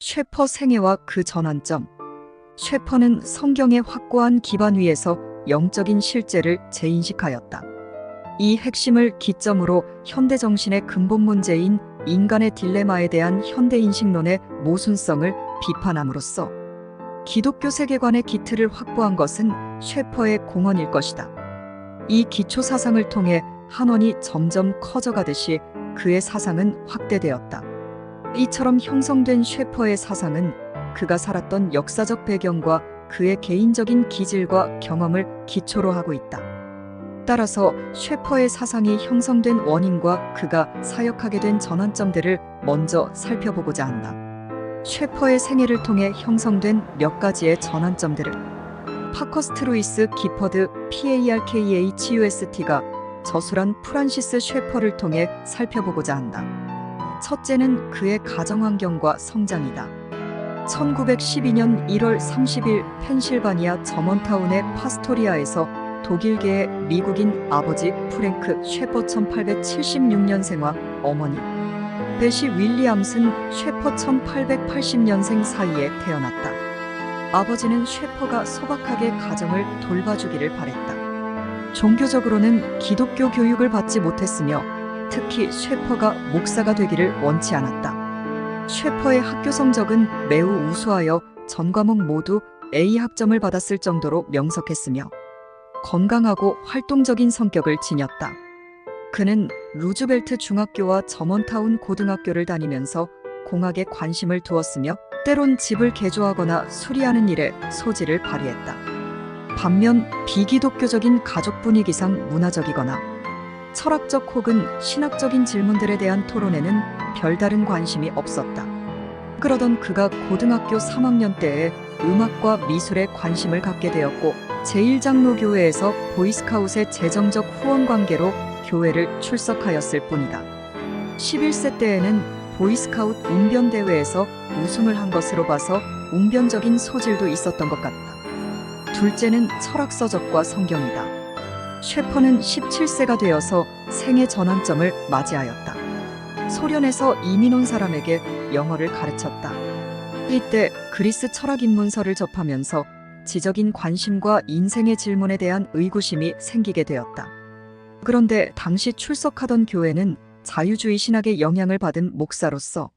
셰퍼 생애와 그 전환점. 셰퍼는 성경의 확고한 기반 위에서 영적인 실제를 재인식하였다. 이 핵심을 기점으로 현대 정신의 근본 문제인 인간의 딜레마에 대한 현대인식론의 모순성을 비판함으로써 기독교 세계관의 기틀을 확보한 것은 셰퍼의 공헌일 것이다. 이 기초 사상을 통해 한원이 점점 커져가듯이 그의 사상은 확대되었다. 이처럼 형성된 셰퍼의 사상은 그가 살았던 역사적 배경과 그의 개인적인 기질과 경험을 기초로 하고 있다. 따라서 셰퍼의 사상이 형성된 원인과 그가 사역하게 된 전환점들을 먼저 살펴보고자 한다. 셰퍼의 생애를 통해 형성된 몇 가지의 전환점들을 파커스트 루이스 기퍼드 PARKHUST가 저술한 프란시스 셰퍼를 통해 살펴보고자 한다. 첫째는 그의 가정환경과 성장이다. 1912년 1월 30일 펜실바니아 저먼타운의 파스토리아에서 독일계의 미국인 아버지 프랭크 셰퍼 1876년생과 어머니 베시 윌리엄슨 셰퍼 1880년생 사이에 태어났다. 아버지는 셰퍼가 소박하게 가정을 돌봐주기를 바랬다. 종교적으로는 기독교 교육을 받지 못했으며 특히 셰퍼가 목사가 되기를 원치 않았다. 셰퍼의 학교 성적은 매우 우수하여 전 과목 모두 A 학점을 받았을 정도로 명석했으며 건강하고 활동적인 성격을 지녔다. 그는 루즈벨트 중학교와 저먼타운 고등학교를 다니면서 공학에 관심을 두었으며 때론 집을 개조하거나 수리하는 일에 소질을 발휘했다. 반면 비기독교적인 가족 분위기상 문화적이거나 철학적 혹은 신학적인 질문들에 대한 토론에는 별다른 관심이 없었다. 그러던 그가 고등학교 3학년 때에 음악과 미술에 관심을 갖게 되었고 제1장로교회에서 보이스카웃의 재정적 후원 관계로 교회를 출석하였을 뿐이다. 11세 때에는 보이스카웃 웅변대회에서 우승을 한 것으로 봐서 웅변적인 소질도 있었던 것 같다. 둘째는 철학서적과 성경이다. 셰퍼는 17세가 되어서 생애 전환점을 맞이하였다. 소련에서 이민 온 사람에게 영어를 가르쳤다. 이때 그리스 철학 입문서를 접하면서 지적인 관심과 인생의 질문에 대한 의구심이 생기게 되었다. 그런데 당시 출석하던 교회는 자유주의 신학의 영향을 받은 목사로서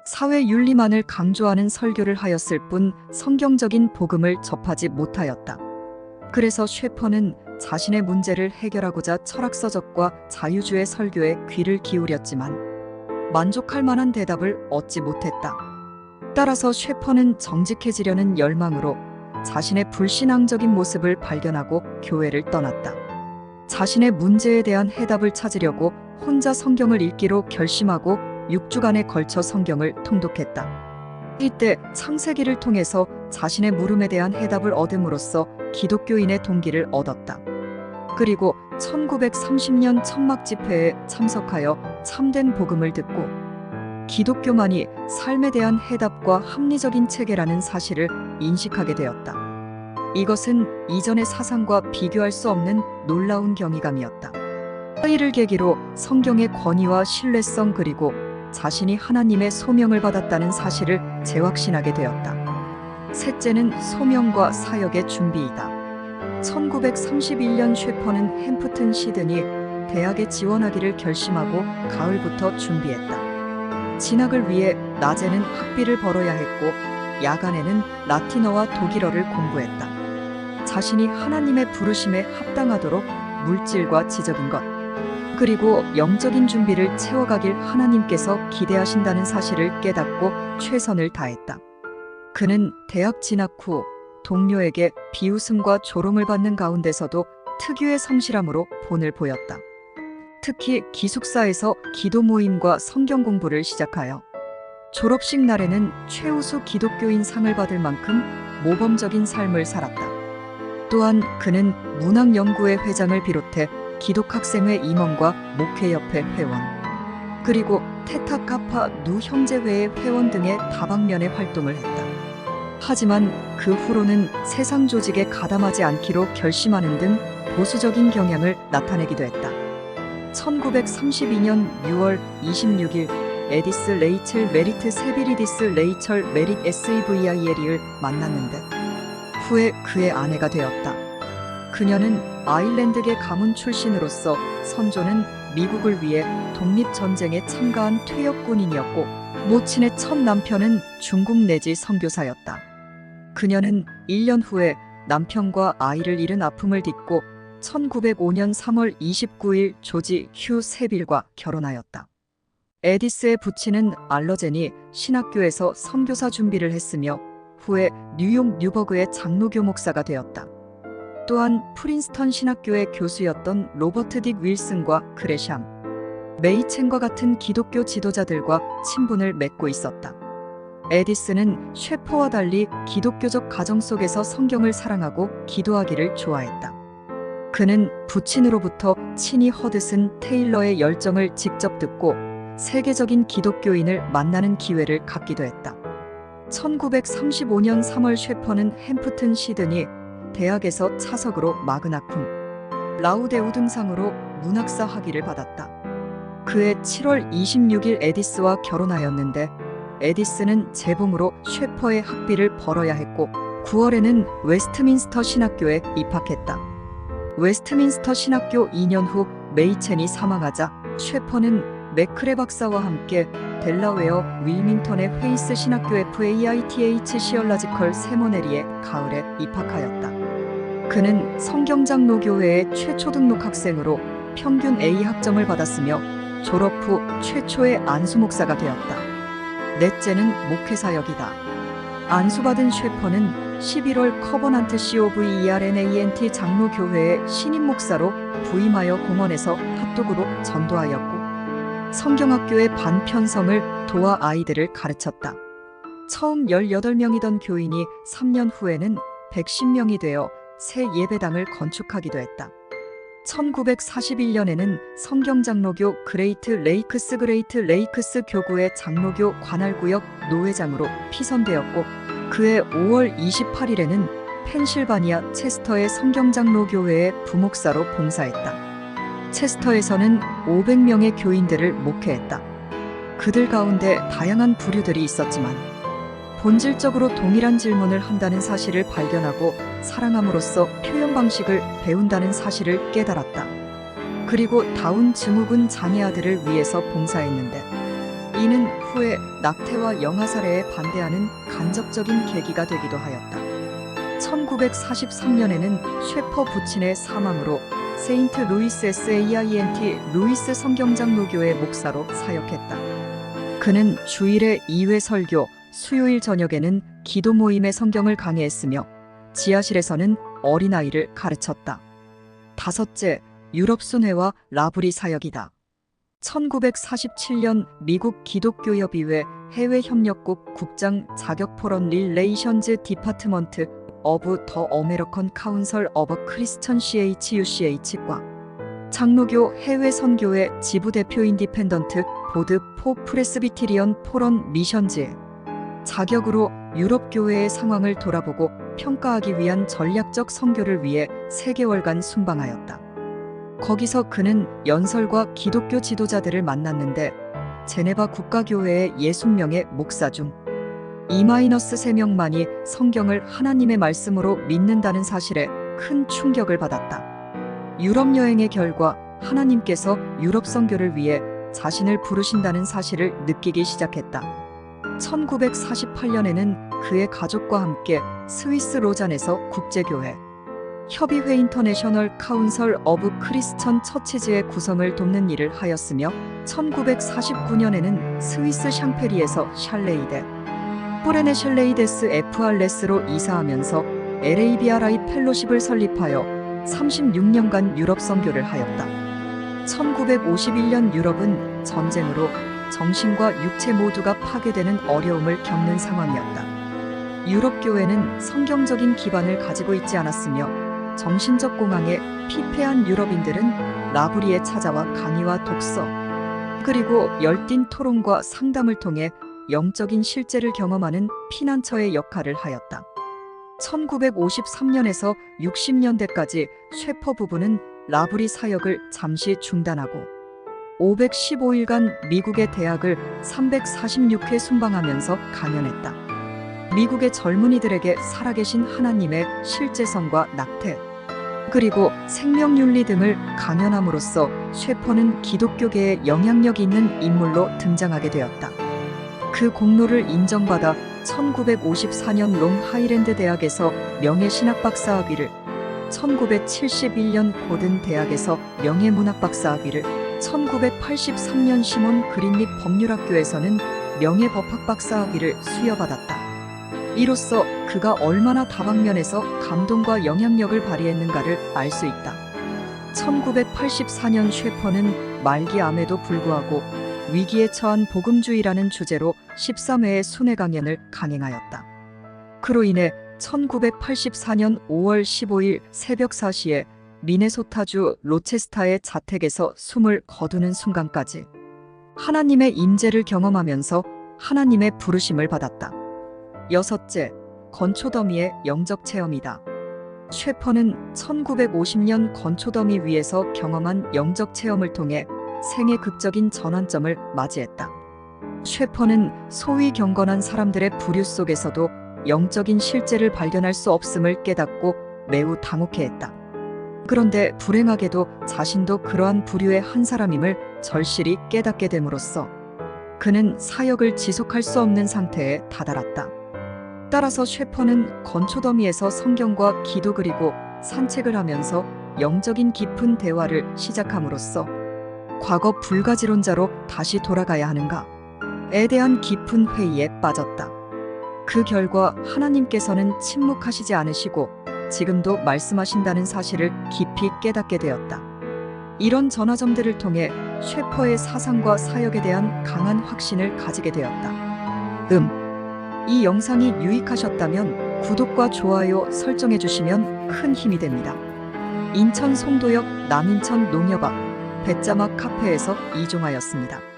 사회 윤리만을 강조하는 설교를 하였을 뿐 성경적인 복음을 접하지 못하였다. 그래서 셰퍼는 자신의 문제를 해결하고자 철학서적과 자유주의 설교에 귀를 기울였지만 만족할 만한 대답을 얻지 못했다. 따라서 셰퍼는 정직해지려는 열망으로 자신의 불신앙적인 모습을 발견하고 교회를 떠났다. 자신의 문제에 대한 해답을 찾으려고 혼자 성경을 읽기로 결심하고 6주간에 걸쳐 성경을 통독했다. 이때 창세기를 통해서 자신의 물음에 대한 해답을 얻음으로써 기독교인의 동기를 얻었다. 그리고 1930년 천막 집회에 참석하여 참된 복음을 듣고 기독교만이 삶에 대한 해답과 합리적인 체계라는 사실을 인식하게 되었다. 이것은 이전의 사상과 비교할 수 없는 놀라운 경이감이었다. 이를 계기로 성경의 권위와 신뢰성 그리고 자신이 하나님의 소명을 받았다는 사실을 재확신하게 되었다. 셋째는 소명과 사역의 준비이다. 1931년 셰퍼는 햄프튼 시드니 대학에 지원하기를 결심하고 가을부터 준비했다. 진학을 위해 낮에는 학비를 벌어야 했고 야간에는 라틴어와 독일어를 공부했다. 자신이 하나님의 부르심에 합당하도록 물질과 지적인 것 그리고 영적인 준비를 채워가길 하나님께서 기대하신다는 사실을 깨닫고 최선을 다했다. 그는 대학 진학 후 동료에게 비웃음과 조롱을 받는 가운데서도 특유의 성실함으로 본을 보였다. 특히 기숙사에서 기도 모임과 성경 공부를 시작하여 졸업식 날에는 최우수 기독교인 상을 받을 만큼 모범적인 삶을 살았다. 또한 그는 문학연구회 회장을 비롯해 기독학생회 임원과 목회협회 회원, 그리고 테타 카파 누 형제회의 회원 등의 다방면의 활동을 했다. 하지만 그 후로는 세상 조직에 가담하지 않기로 결심하는 등 보수적인 경향을 나타내기도 했다. 1932년 6월 26일 에디스 레이첼 메리트 세비리디스 레이철 메릿 세비리를 만났는데 후에 그의 아내가 되었다. 그녀는 아일랜드계 가문 출신으로서 선조는 미국을 위해 독립전쟁에 참가한 퇴역 군인이었고 모친의 첫 남편은 중국 내지 선교사였다. 그녀는 1년 후에 남편과 아이를 잃은 아픔을 딛고 1905년 3월 29일 조지 휴 세빌과 결혼하였다. 에디스의 부친은 알러제니 신학교에서 선교사 준비를 했으며 후에 뉴욕 뉴버그의 장로교 목사가 되었다. 또한 프린스턴 신학교의 교수였던 로버트 딕 윌슨과 그레샴, 메이첸과 같은 기독교 지도자들과 친분을 맺고 있었다. 에디스는 셰퍼와 달리 기독교적 가정 속에서 성경을 사랑하고 기도하기를 좋아했다. 그는 부친으로부터 친히 허드슨 테일러의 열정을 직접 듣고 세계적인 기독교인을 만나는 기회를 갖기도 했다. 1935년 3월 셰퍼는 햄프튼 시드니 대학에서 차석으로 마그나쿰 라우데우 등상으로 문학사 학위를 받았다. 그해 7월 26일 에디스와 결혼하였는데 에디스는 재봉으로 셰퍼의 학비를 벌어야 했고 9월에는 웨스트민스터 신학교에 입학했다. 웨스트민스터 신학교 2년 후 메이첸이 사망하자 셰퍼는 맥크레 박사와 함께 델라웨어 윌밍턴의 회이스 신학교 FAITH 시얼라지컬 세모네리에 가을에 입학하였다. 그는 성경장로교회의 최초 등록 학생으로 평균 A 학점을 받았으며 졸업 후 최초의 안수 목사가 되었다. 넷째는 목회사역이다. 안수받은 셰퍼는 11월 커버넌트 COVERNANT 장로교회의 신임 목사로 부임하여 공원에서 핫도그로 전도하였고 성경학교의 반편성을 도와 아이들을 가르쳤다. 처음 18명이던 교인이 3년 후에는 110명이 되어 새 예배당을 건축하기도 했다. 1941년에는 성경장로교 그레이트 레이크스 교구의 장로교 관할구역 노회장으로 피선되었고 그해 5월 28일에는 펜실바니아 체스터의 성경장로교회의 부목사로 봉사했다. 체스터에서는 500명의 교인들을 목회했다. 그들 가운데 다양한 부류들이 있었지만 본질적으로 동일한 질문을 한다는 사실을 발견하고 사랑함으로써 표현 방식을 배운다는 사실을 깨달았다. 그리고 다운 증후군 장애 아들을 위해서 봉사했는데 이는 후에 낙태와 영아살해에 반대하는 간접적인 계기가 되기도 하였다. 1943년에는 셰퍼 부친의 사망으로 세인트 루이스 SAINT 루이스 성경장로교회 목사로 사역했다. 그는 주일에 2회 설교, 수요일 저녁에는 기도 모임의 성경을 강해했으며 지하실에서는 어린아이를 가르쳤다. 다섯째, 유럽 순회와 라브리 사역이다. 1947년 미국 기독교협의회 해외협력국 국장 자격 포럼 릴레이션즈 디파트먼트 어브 더 어메리컨 카운슬 어버 크리스천 CHUCH과 장로교 해외 선교회 지부 대표 인디펜던트 보드 포 프레스비티리언 포런 미션즈의 자격으로 유럽 교회의 상황을 돌아보고 평가하기 위한 전략적 선교를 위해 3개월간 순방하였다. 거기서 그는 연설과 기독교 지도자들을 만났는데 제네바 국가교회의 60명의 목사 중 E-3명만이 성경을 하나님의 말씀으로 믿는다는 사실에 큰 충격을 받았다. 유럽 여행의 결과 하나님께서 유럽 선교를 위해 자신을 부르신다는 사실을 느끼기 시작했다. 1948년에는 그의 가족과 함께 스위스 로잔에서 국제교회 협의회 인터내셔널 카운슬 어브 크리스천 처치즈의 구성을 돕는 일을 하였으며 1949년에는 스위스 샹페리에서 샬레이데 뿌레네셜레이데스 FR레스로 이사하면서 LABRI 펠로십을 설립하여 36년간 유럽 선교를 하였다. 1951년 유럽은 전쟁으로 정신과 육체 모두가 파괴되는 어려움을 겪는 상황이었다. 유럽 교회는 성경적인 기반을 가지고 있지 않았으며 정신적 공황에 피폐한 유럽인들은 라브리에 찾아와 강의와 독서, 그리고 열띤 토론과 상담을 통해 영적인 실제를 경험하는 피난처의 역할을 하였다. 1953년에서 60년대까지 셰퍼 부부는 라브리 사역을 잠시 중단하고 515일간 미국의 대학을 346회 순방하면서 강연했다. 미국의 젊은이들에게 살아계신 하나님의 실제성과 낙태, 그리고 생명윤리 등을 강연함으로써 셰퍼는 기독교계에 영향력 있는 인물로 등장하게 되었다. 그 공로를 인정받아 1954년 롱하이랜드 대학에서 명예신학 박사학위를, 1971년 고든 대학에서 명예문학 박사학위를, 1983년 시몬 그린립 법률학교에서는 명예법학 박사학위를 수여받았다. 이로써 그가 얼마나 다방면에서 감동과 영향력을 발휘했는가를 알 수 있다. 1984년 셰퍼는 말기암에도 불구하고 위기에 처한 복음주의라는 주제로 13회의 순회 강연을 강행하였다. 그로 인해 1984년 5월 15일 새벽 4시에 미네소타주 로체스타의 자택에서 숨을 거두는 순간까지 하나님의 임재를 경험하면서 하나님의 부르심을 받았다. 여섯째, 건초더미의 영적 체험이다. 셰퍼는 1950년 건초더미 위에서 경험한 영적 체험을 통해 생애 극적인 전환점을 맞이했다. 셰퍼는 소위 경건한 사람들의 부류 속에서도 영적인 실제를 발견할 수 없음을 깨닫고 매우 당혹해했다. 그런데 불행하게도 자신도 그러한 부류의 한 사람임을 절실히 깨닫게 됨으로써 그는 사역을 지속할 수 없는 상태에 다다랐다. 따라서 셰퍼는 건초더미에서 성경과 기도 그리고 산책을 하면서 영적인 깊은 대화를 시작함으로써 과거 불가지론자로 다시 돌아가야 하는가에 대한 깊은 회의에 빠졌다. 그 결과 하나님께서는 침묵하시지 않으시고 지금도 말씀하신다는 사실을 깊이 깨닫게 되었다. 이런 전화점들을 통해 셰퍼의 사상과 사역에 대한 강한 확신을 가지게 되었다. 이 영상이 유익하셨다면 구독과 좋아요 설정해 주시면 큰 힘이 됩니다. 인천 송도역 남인천 농협 앞 배짜막 카페에서 이종하였습니다.